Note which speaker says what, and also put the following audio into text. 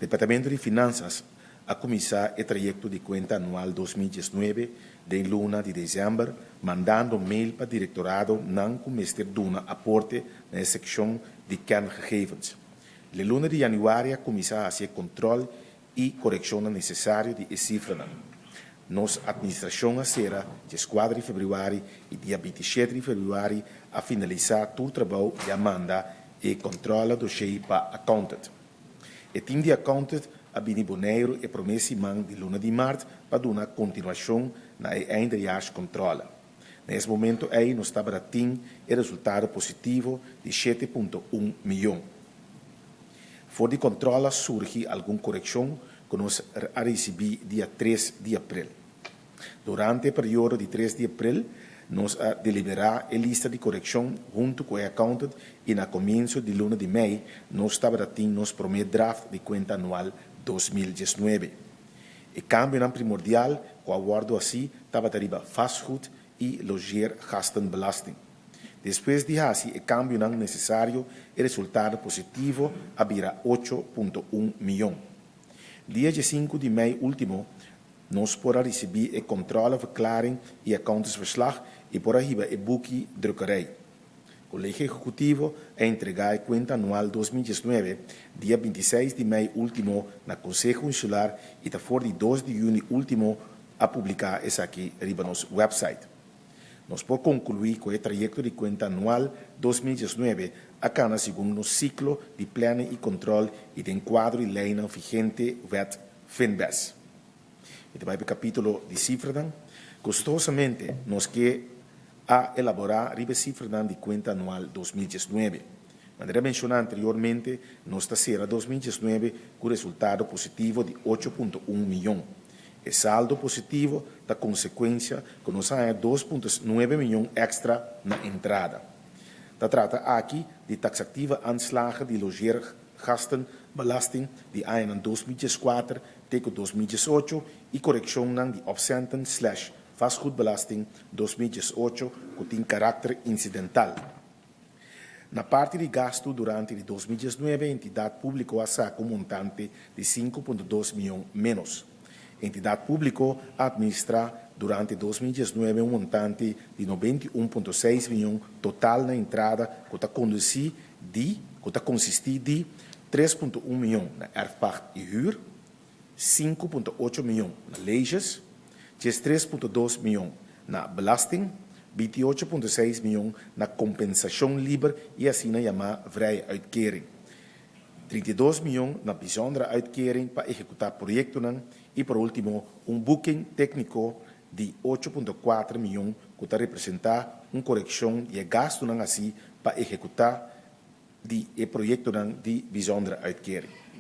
Speaker 1: Departamento de Finanças a começar o projeto de conta anual 2019 de luna de dezembro, mandando mail para o diretorado não começar duna aporte na secção de kerngegevens. Na luna de januário começar a fazer controle e correção necessário de cifras. Nossa administração será de 4 de fevereiro e dia 27 de fevereiro a finalizar todo o trabalho e a mandar e controla do cheio para accountant. O time de accountant a bini boneiro e promessi man de luna de março para dar uma continuação na ainda de controla. Nesse momento aí nós estamos tendo o resultado positivo de 7,1 milhões. Fora de controla surge alguma correção que nós recebemos dia 3 de abril. Durante o período de 3 de abril, nós deliberar a lista de correção junto com o accountant e no começo de luna de maio, nós estamos tendo nosso primeiro draft de conta anual 2019. O câmbio primordial, com o acordo assim, estava arriba vastgoed e logeergastenbelasting. Depois de assim, o câmbio não necessário, o resultado positivo abrirá 8,1 milhões. Dia 5 de maio último, nós podemos receber a controleverklaring e accountantsverslag e por arriba o boekje drukkerij. O Colégio Executivo a entregar a conta anual 2019, dia 26 de maio último, na Conselho Insular e fora de 2 de junho último, a publicar essa aqui no nosso website. Nós podemos concluir com o trajeto de conta anual 2019, acá na segundo ciclo de plano e controle e de enquadro e lei vigente wet FINBES. E vai para o capítulo de cifras. Custosamente, nós que a elaborar a cifra de conta anual 2019. Como mencionei anteriormente, nós será 2019 com resultado positivo de 8,1 milhões. O saldo positivo da consequência que nós temos 2,9 milhões extra na entrada. Trata aqui de taxativa aanslagen de logeergastenbelasting de ano 2004 tegen 2018 e correção de opcenten/vastgoedbelasting 2018 que tem caráter incidental. Na parte de gasto durante 2019, a entidade pública saca montante de 5,2 milhões menos. A entidade pública administra durante 2019 montante de 91,6 milhões total na entrada que consiste de 3,1 milhões na erfpacht e huur, 5,8 milhões na leges, 3,2 milhões na belasting, 28,6 milhões na compensação livre e assim na chamada vrije uitkering. 32 milhões na bijzondere uitkering para executar projetos e, por último, booking técnico de 8,4 milhões que representa correção de gasto assim para executar o projeto de bijzondere uitkering.